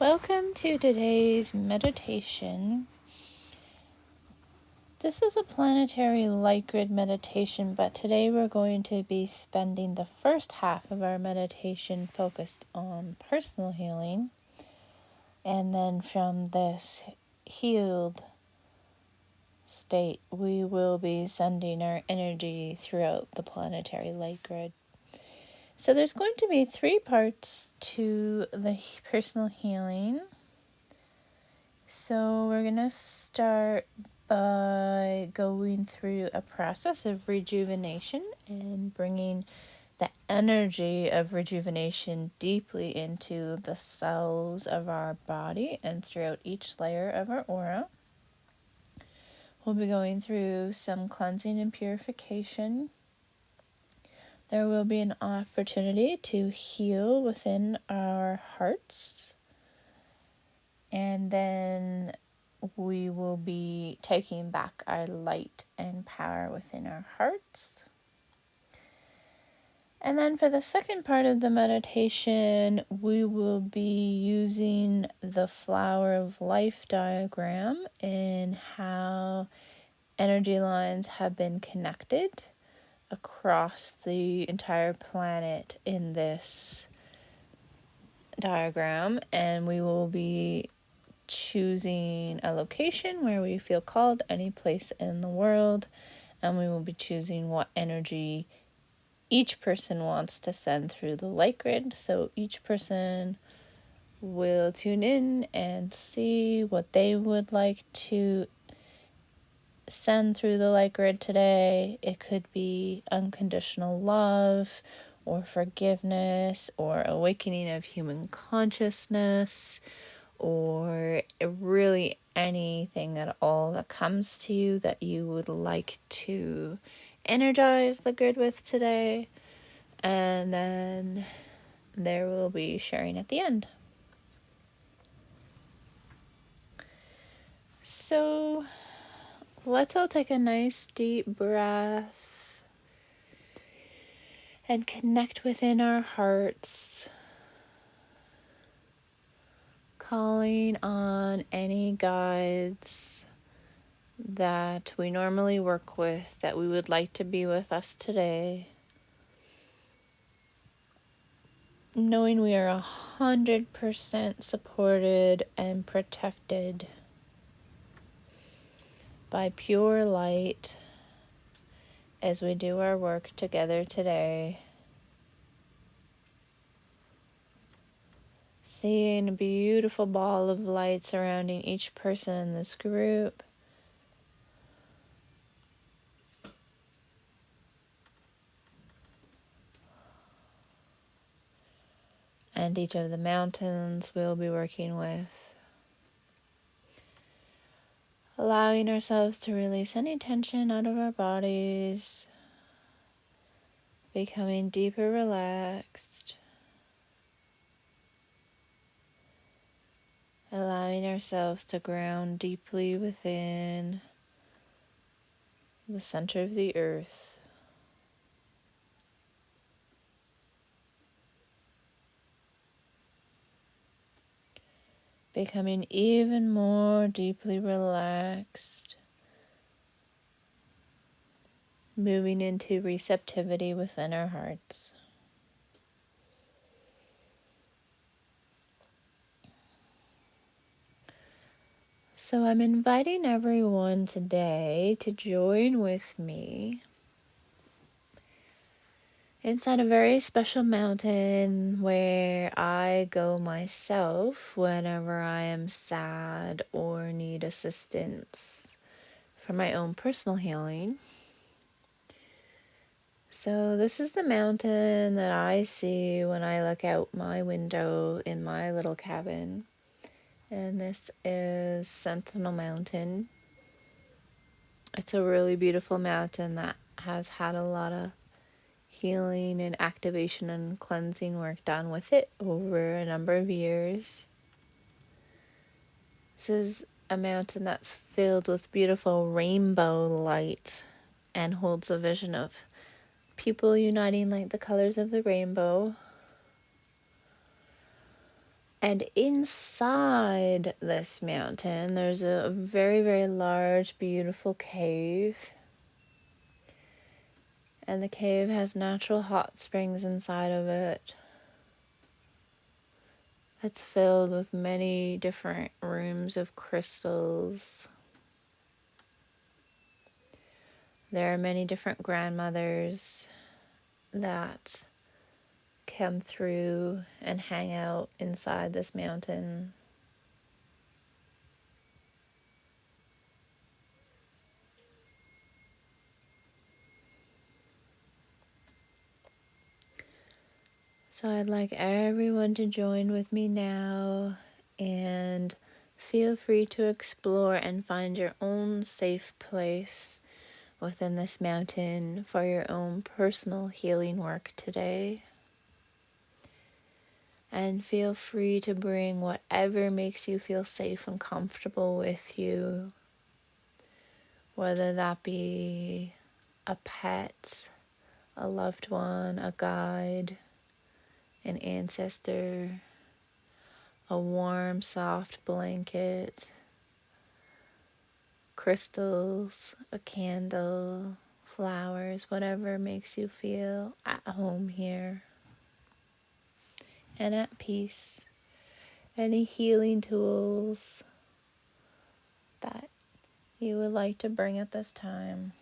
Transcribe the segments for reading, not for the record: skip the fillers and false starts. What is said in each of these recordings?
Welcome to today's meditation. This is a planetary light grid meditation, but today we're going to be spending the first half of our meditation focused on personal healing. And then from this healed state, we will be sending our energy throughout the planetary light grid. So there's going to be 3 parts to the personal healing. So we're going to start by going through a process of rejuvenation and bringing the energy of rejuvenation deeply into the cells of our body and throughout each layer of our aura. We'll be going through some cleansing and purification. There will be an opportunity to heal within our hearts. And then we will be taking back our light and power within our hearts. And then for the second part of the meditation, we will be using the flower of life diagram and how energy lines have been connected across the entire planet in this diagram. And we will be choosing a location where we feel called, any place in the world, and we will be choosing what energy each person wants to send through the light grid. So each person will tune in and see what they would like to send through the light grid today. It could be unconditional love or forgiveness or awakening of human consciousness, or really anything at all that comes to you that you would like to energize the grid with today. And then there will be sharing at the end. So let's all take a nice deep breath and connect within our hearts, calling on any guides that we normally work with that we would like to be with us today, knowing we are 100% supported and protected by pure light as we do our work together today. Seeing a beautiful ball of light surrounding each person in this group. And each of the mountains we'll be working with. Allowing ourselves to release any tension out of our bodies. Becoming deeper relaxed. Allowing ourselves to ground deeply within the center of the earth. Becoming even more deeply relaxed. Moving into receptivity within our hearts. So I'm inviting everyone today to join with me inside a very special mountain where I go myself whenever I am sad or need assistance for my own personal healing. So this is the mountain that I see when I look out my window in my little cabin. And this is Sentinel Mountain. It's a really beautiful mountain that has had a lot of healing and activation and cleansing work done with it over a number of years. This is a mountain that's filled with beautiful rainbow light and holds a vision of people uniting like the colors of the rainbow. And inside this mountain, there's a very, very large, beautiful cave. And the cave has natural hot springs inside of it. It's filled with many different rooms of crystals. There are many different grandmothers that come through and hang out inside this mountain. So I'd like everyone to join with me now and feel free to explore and find your own safe place within this mountain for your own personal healing work today. And feel free to bring whatever makes you feel safe and comfortable with you, whether that be a pet, a loved one, a guide, an ancestor, a warm, soft blanket, crystals, a candle, flowers, whatever makes you feel at home here and at peace. Any healing tools that you would like to bring at this time.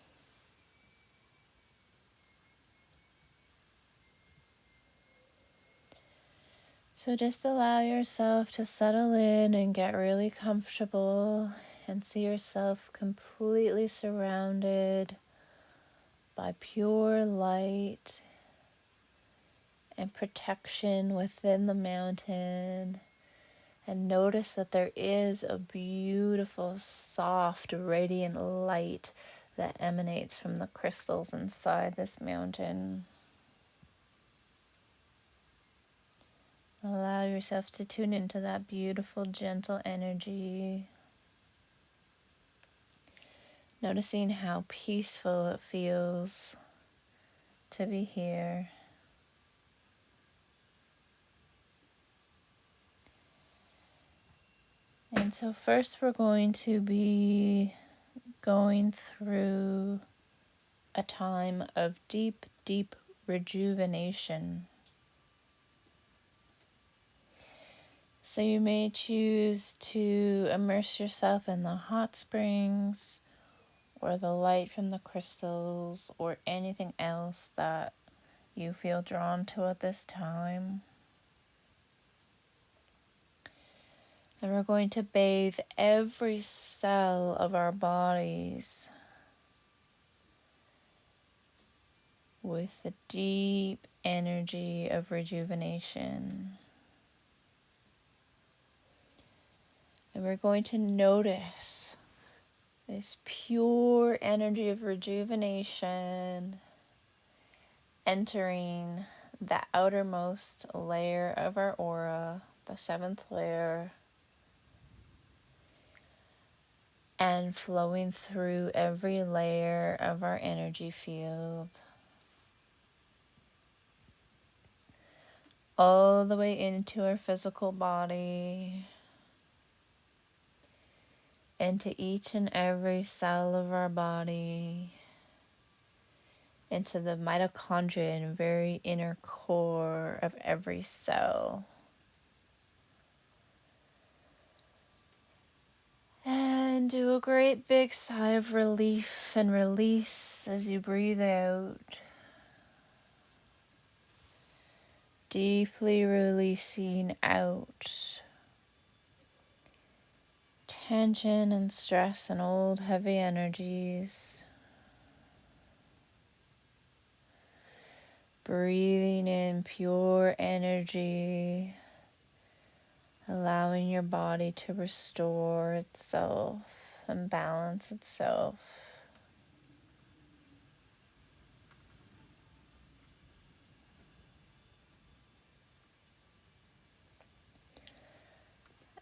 So just allow yourself to settle in and get really comfortable and see yourself completely surrounded by pure light and protection within the mountain. And notice that there is a beautiful, soft, radiant light that emanates from the crystals inside this mountain. Allow yourself to tune into that beautiful, gentle energy. Noticing how peaceful it feels to be here. And so first we're going to be going through a time of deep, deep rejuvenation. So you may choose to immerse yourself in the hot springs or the light from the crystals or anything else that you feel drawn to at this time. And we're going to bathe every cell of our bodies with the deep energy of rejuvenation. And we're going to notice this pure energy of rejuvenation entering the outermost layer of our aura, the seventh layer, and flowing through every layer of our energy field, all the way into our physical body, into each and every cell of our body, into the mitochondria and very inner core of every cell. And do a great big sigh of relief and release as you breathe out. Deeply releasing out tension and stress and old heavy energies. Breathing in pure energy, allowing your body to restore itself and balance itself.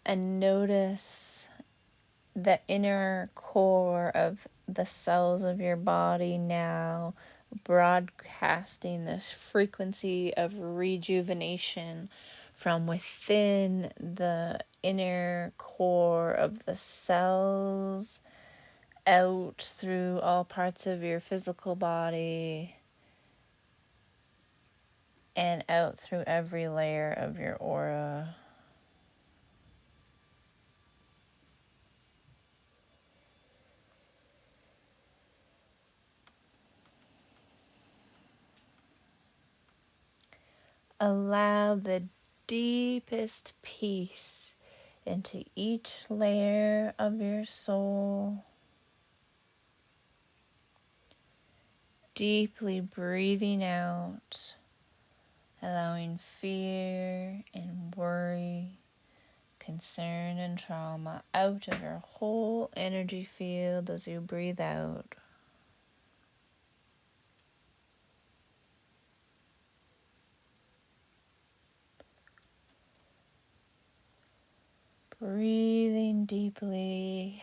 And notice the inner core of the cells of your body now broadcasting this frequency of rejuvenation from within the inner core of the cells, out through all parts of your physical body, and out through every layer of your aura. Allow the deepest peace into each layer of your soul. Deeply breathing out, allowing fear and worry, concern and trauma out of your whole energy field as you breathe out. Breathing deeply,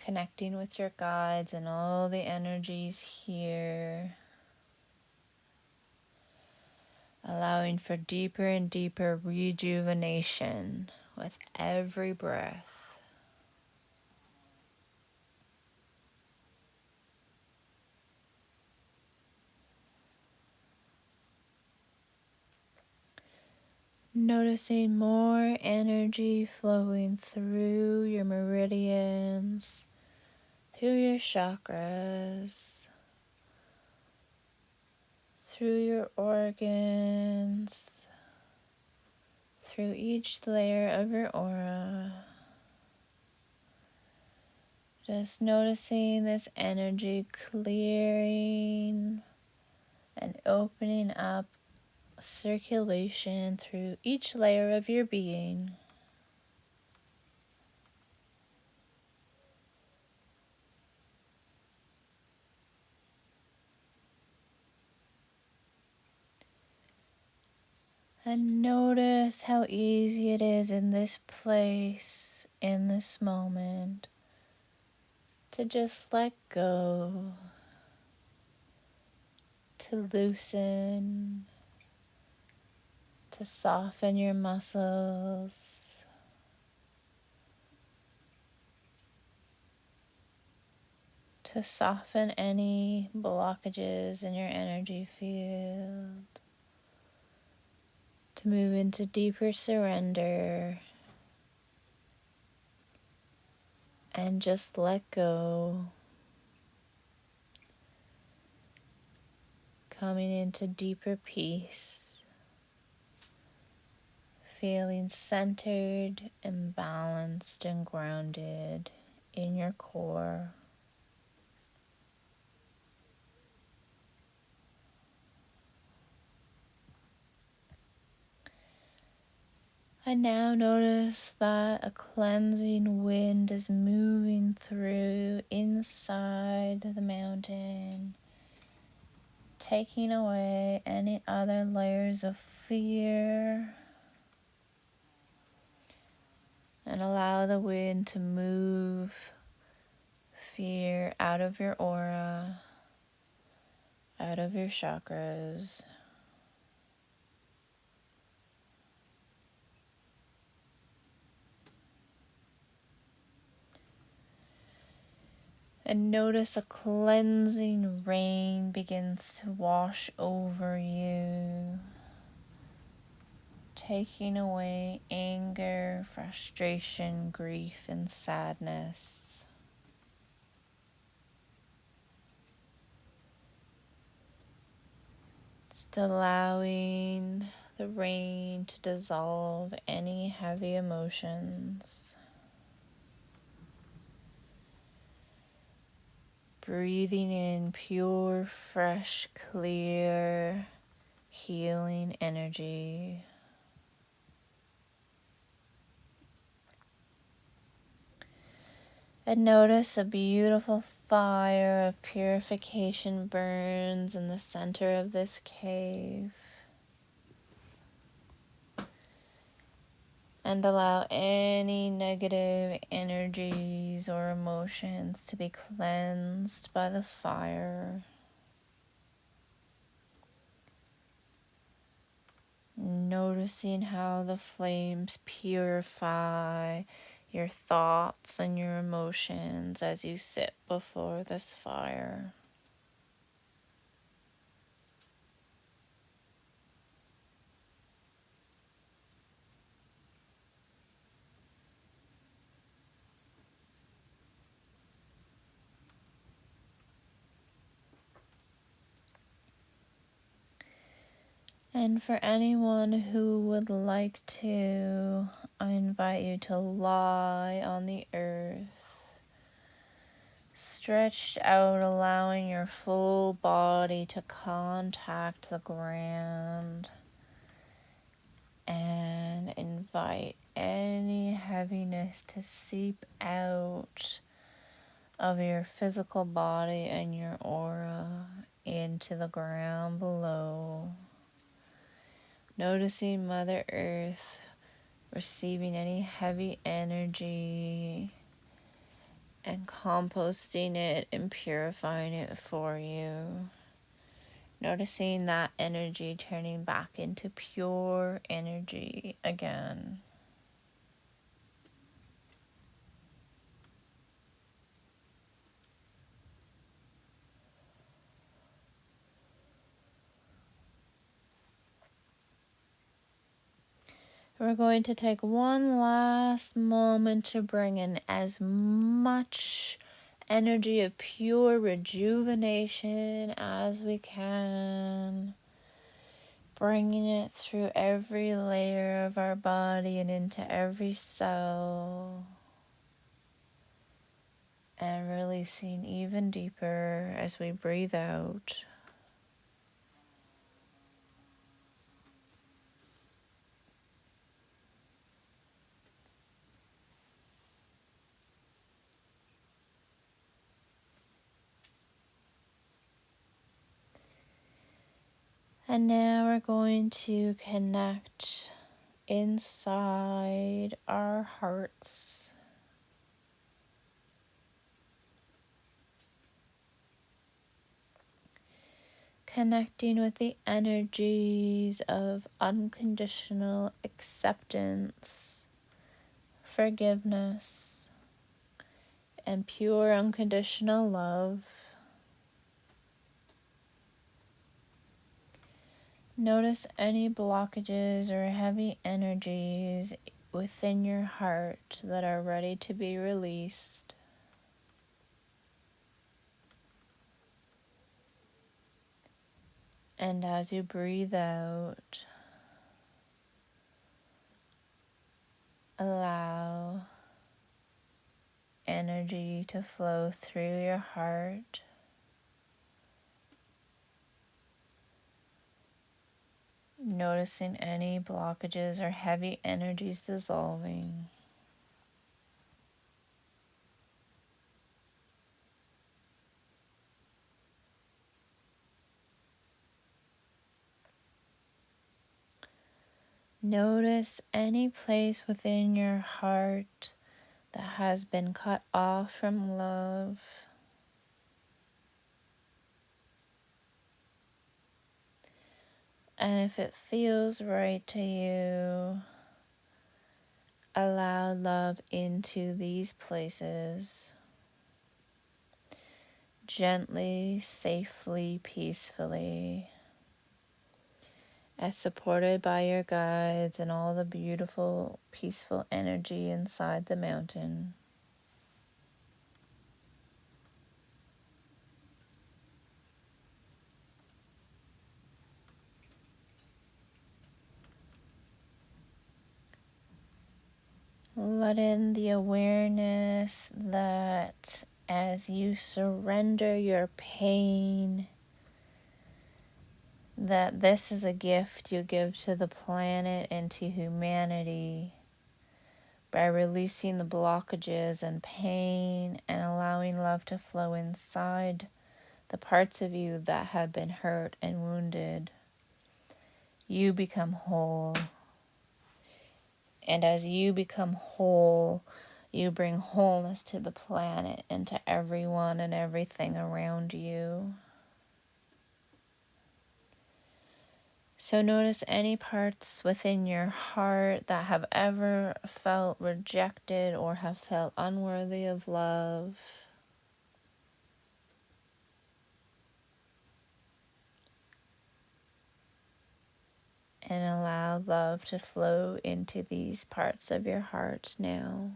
connecting with your guides and all the energies here. Allowing for deeper and deeper rejuvenation with every breath. Noticing more energy flowing through your meridians, through your chakras, through your organs, through each layer of your aura. Just noticing this energy clearing and opening up circulation through each layer of your being. And notice how easy it is in this place, in this moment, to just let go, to loosen, to soften your muscles, to soften any blockages in your energy field, to move into deeper surrender, and just let go, coming into deeper peace, feeling centered and balanced and grounded in your core. I now notice that a cleansing wind is moving through inside the mountain, taking away any other layers of fear, and allow the wind to move fear out of your aura, out of your chakras. And notice a cleansing rain begins to wash over you, taking away anger, frustration, grief, and sadness. Just allowing the rain to dissolve any heavy emotions. Breathing in pure, fresh, clear, healing energy. And notice a beautiful fire of purification burns in the center of this cave. And allow any negative energies or emotions to be cleansed by the fire. Noticing how the flames purify your thoughts and your emotions as you sit before this fire. And for anyone who would like to, I invite you to lie on the earth, stretched out, allowing your full body to contact the ground, and invite any heaviness to seep out of your physical body and your aura into the ground below. Noticing Mother Earth receiving any heavy energy and composting it and purifying it for you. Noticing that energy turning back into pure energy again. We're going to take one last moment to bring in as much energy of pure rejuvenation as we can. Bringing it through every layer of our body and into every cell. And releasing even deeper as we breathe out. And now we're going to connect inside our hearts. Connecting with the energies of unconditional acceptance, forgiveness, and pure unconditional love. Notice any blockages or heavy energies within your heart that are ready to be released. And as you breathe out, allow energy to flow through your heart. Noticing any blockages or heavy energies dissolving. Notice any place within your heart that has been cut off from love. And if it feels right to you, allow love into these places. Gently, safely, peacefully. As supported by your guides and all the beautiful, peaceful energy inside the mountain. Let in the awareness that as you surrender your pain, that this is a gift you give to the planet and to humanity by releasing the blockages and pain and allowing love to flow inside the parts of you that have been hurt and wounded. You become whole. And as you become whole, you bring wholeness to the planet and to everyone and everything around you. So notice any parts within your heart that have ever felt rejected or have felt unworthy of love. And allow love to flow into these parts of your heart now.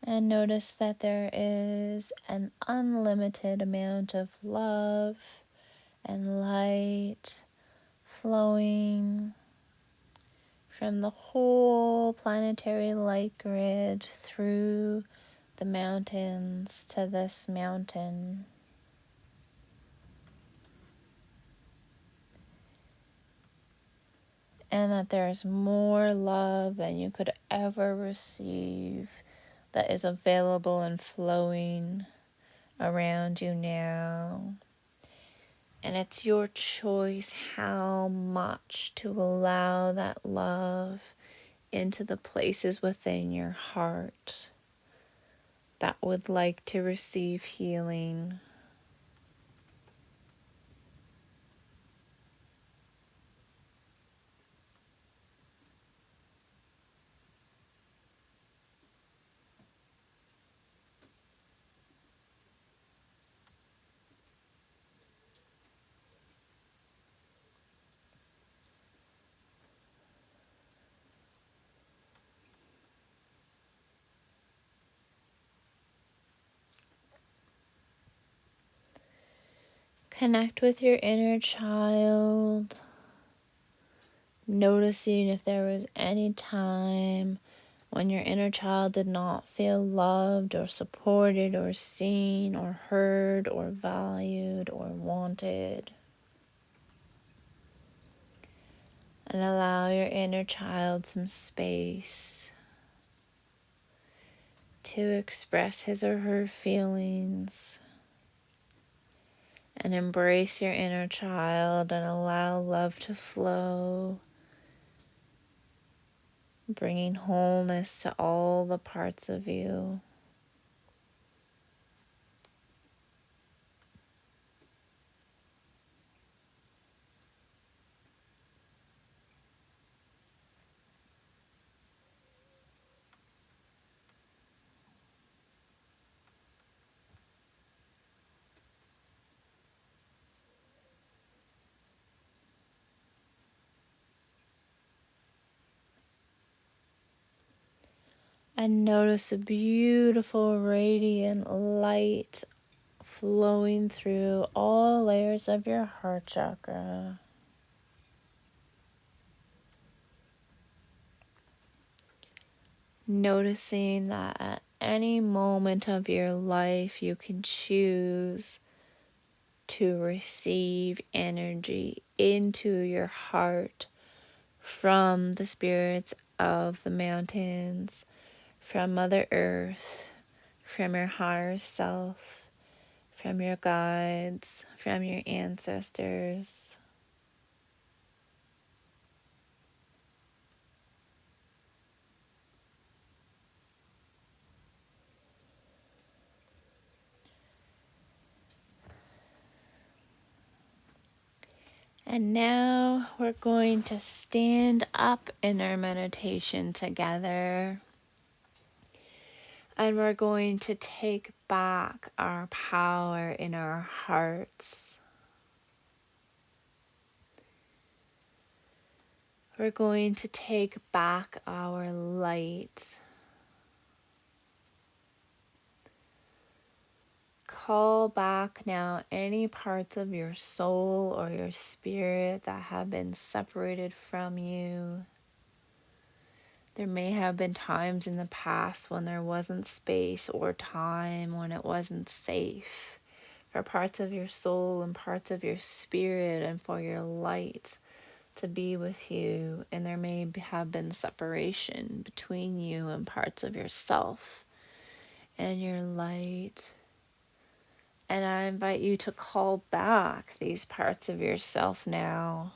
And notice that there is an unlimited amount of love and light flowing from the whole planetary light grid through the mountains to this mountain. And that there's more love than you could ever receive that is available and flowing around you now. And it's your choice how much to allow that love into the places within your heart that would like to receive healing. Connect with your inner child, noticing if there was any time when your inner child did not feel loved or supported or seen or heard or valued or wanted. And allow your inner child some space to express his or her feelings. And embrace your inner child and allow love to flow, bringing wholeness to all the parts of you. And notice a beautiful radiant light flowing through all layers of your heart chakra. Noticing that at any moment of your life you can choose to receive energy into your heart from the spirits of the mountains, from Mother Earth, from your higher self, from your guides, from your ancestors. And now we're going to stand up in our meditation together. And we're going to take back our power in our hearts. We're going to take back our light. Call back now any parts of your soul or your spirit that have been separated from you. There may have been times in the past when there wasn't space or time, when it wasn't safe for parts of your soul and parts of your spirit and for your light to be with you. And there may have been separation between you and parts of yourself and your light. And I invite you to call back these parts of yourself now.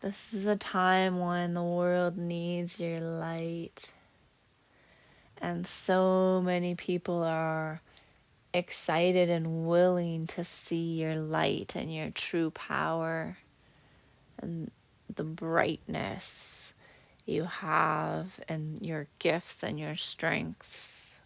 This is a time when the world needs your light. And so many people are excited and willing to see your light and your true power and the brightness you have and your gifts and your strengths.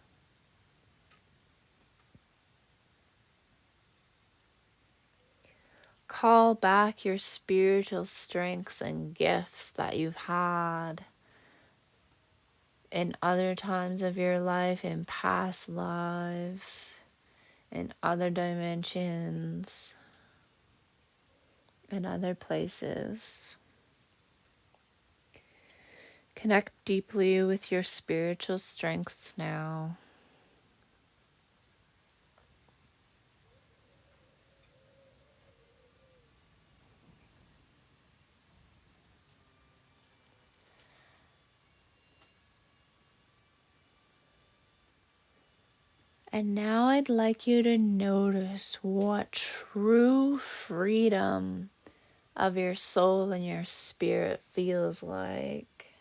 Call back your spiritual strengths and gifts that you've had in other times of your life, in past lives, in other dimensions, in other places. Connect deeply with your spiritual strengths now. And now I'd like you to notice what true freedom of your soul and your spirit feels like.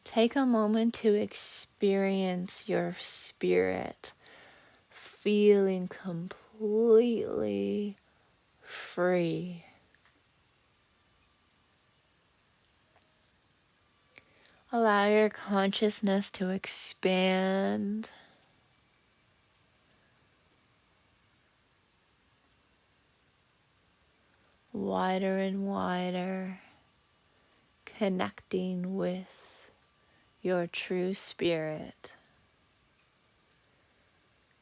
Take a moment to experience your spirit feeling completely free. Allow your consciousness to expand. Wider and wider, connecting with your true spirit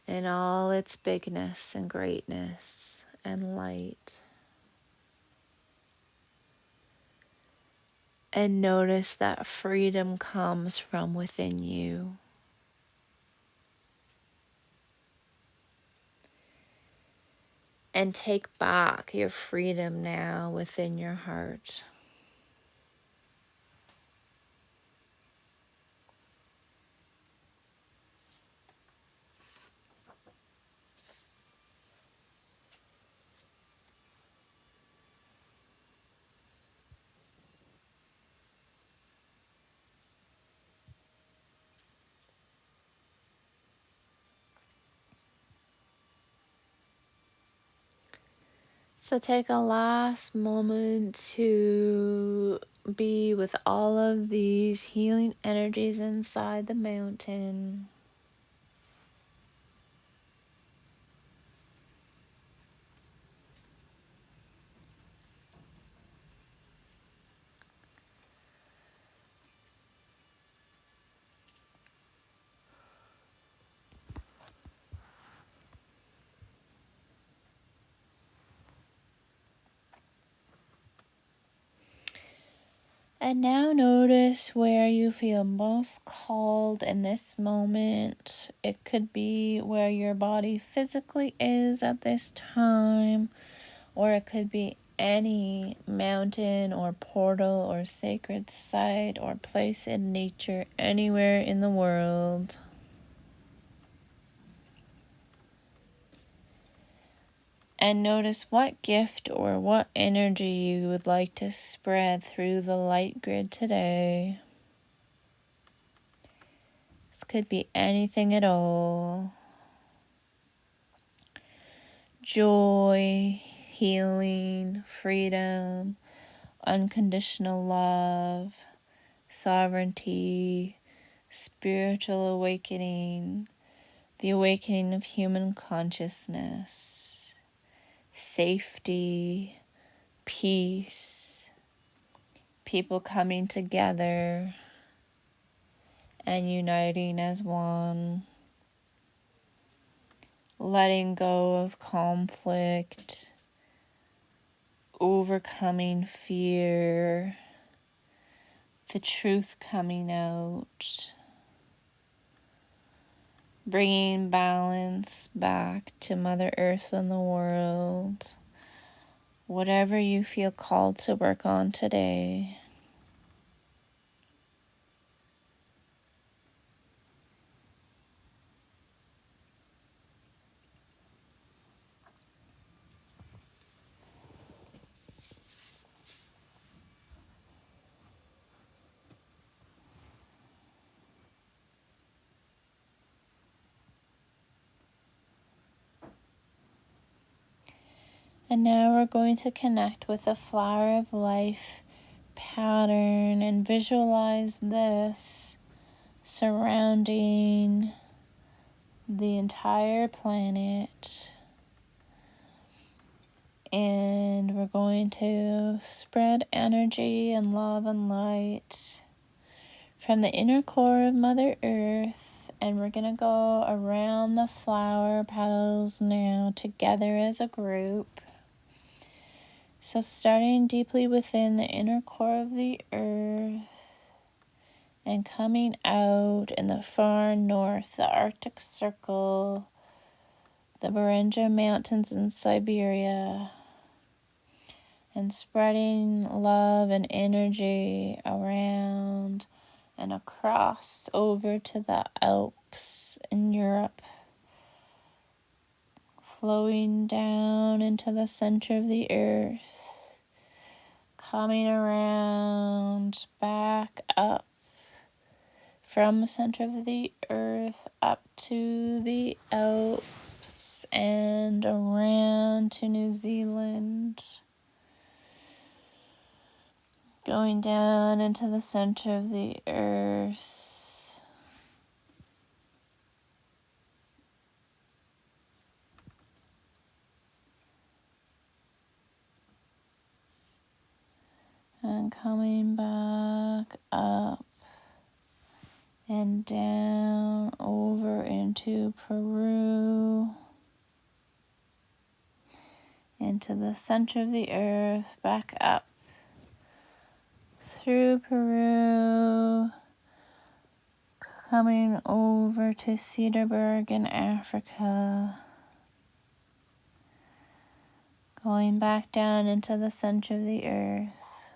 in all its bigness and greatness and light. And notice that freedom comes from within you. And take back your freedom now within your heart. So take a last moment to be with all of these healing energies inside the mountain. And now notice where you feel most called in this moment. It could be where your body physically is at this time, or it could be any mountain or portal or sacred site or place in nature anywhere in the world. And notice what gift or what energy you would like to spread through the light grid today. This could be anything at all. Joy, healing, freedom, unconditional love, sovereignty, spiritual awakening, the awakening of human consciousness, safety, peace, people coming together and uniting as one, letting go of conflict, overcoming fear, the truth coming out, bringing balance back to Mother Earth and the world, whatever you feel called to work on today. And now we're going to connect with the flower of life pattern and visualize this surrounding the entire planet. And we're going to spread energy and love and light from the inner core of Mother Earth. And we're going to go around the flower petals now together as a group. So starting deeply within the inner core of the earth and coming out in the far north, the Arctic Circle, the Sentinel Mountains in Siberia, and spreading love and energy around and across over to the Alps in Europe, flowing down into the center of the earth, coming around back up from the center of the earth up to the Alps and around to New Zealand, going down into the center of the earth, and coming back up and down over into Peru, into the center of the earth, back up through Peru, coming over to Cedarburg in Africa, going back down into the center of the earth,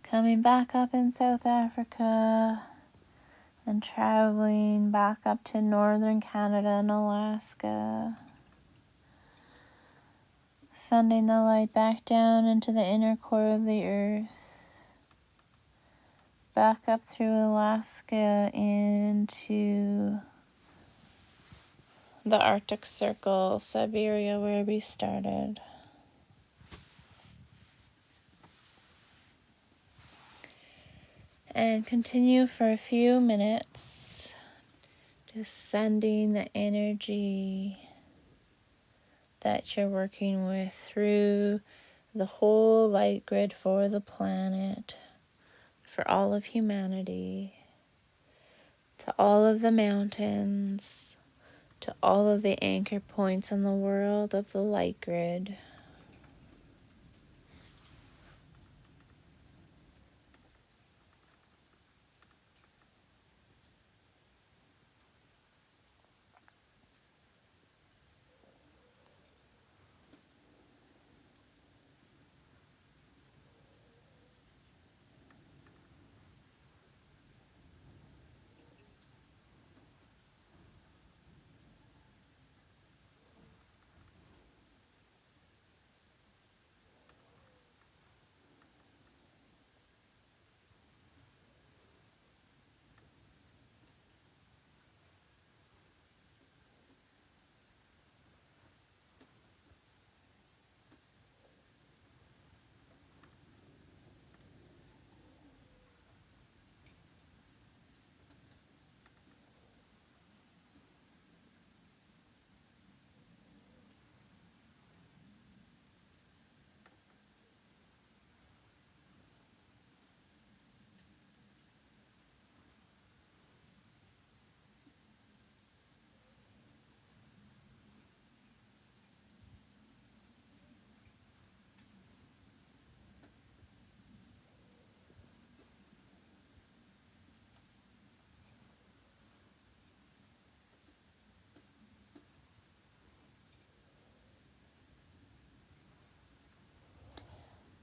coming back up in South Africa, and traveling back up to northern Canada and Alaska, sending the light back down into the inner core of the earth, back up through Alaska into the Arctic Circle, Siberia, where we started. And continue for a few minutes, just sending the energy that you're working with through the whole light grid for the planet, for all of humanity, to all of the mountains, to all of the anchor points in the world of the light grid.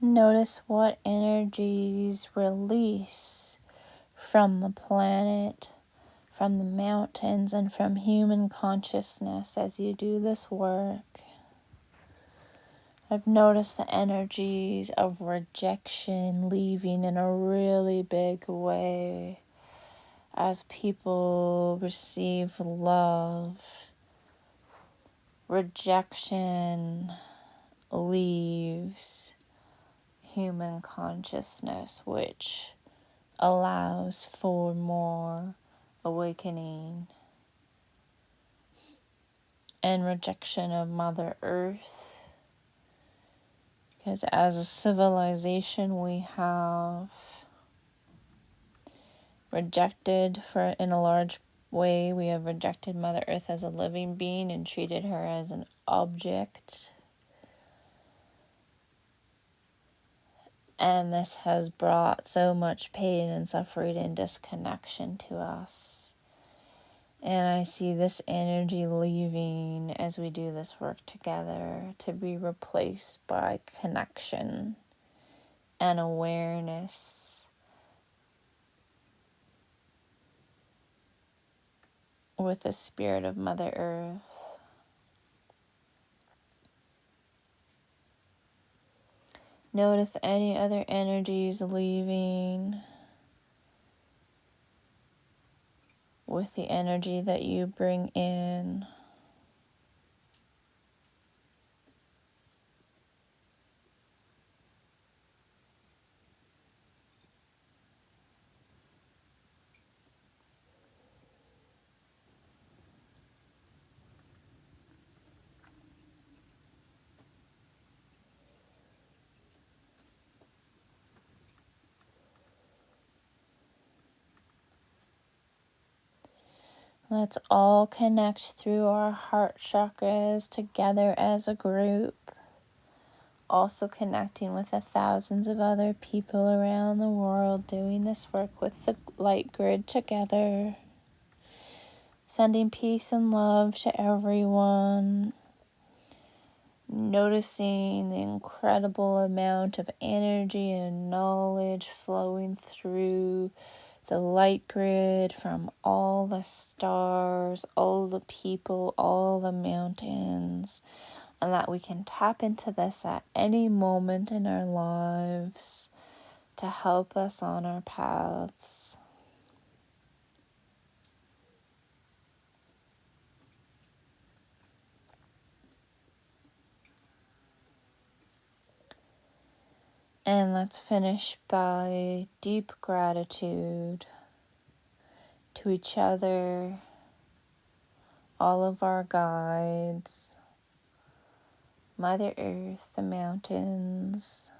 Notice what energies release from the planet, from the mountains, and from human consciousness as you do this work. I've noticed the energies of rejection leaving in a really big way as people receive love, rejection leaves human consciousness, which allows for more awakening, and rejection of Mother Earth. Because as a civilization, we have rejected, in a large way, we have rejected Mother Earth as a living being and treated her as an object. And this has brought so much pain and suffering and disconnection to us. And I see this energy leaving as we do this work together to be replaced by connection and awareness with the spirit of Mother Earth. Notice any other energies leaving with the energy that you bring in. Let's all connect through our heart chakras together as a group. Also connecting with the thousands of other people around the world doing this work with the light grid together. Sending peace and love to everyone. Noticing the incredible amount of energy and knowledge flowing through the light grid from all the stars, all the people, all the mountains, and that we can tap into this at any moment in our lives to help us on our paths. And let's finish by deep gratitude to each other, all of our guides, Mother Earth, the mountains,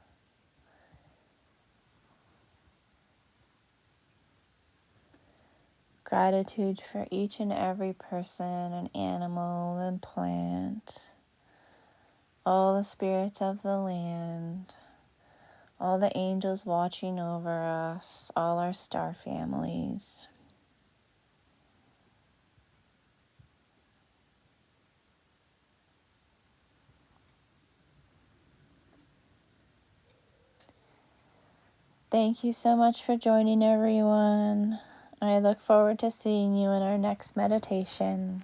gratitude for each and every person and animal and plant, all the spirits of the land, all the angels watching over us, all our star families. Thank you so much for joining, everyone. I look forward to seeing you in our next meditation.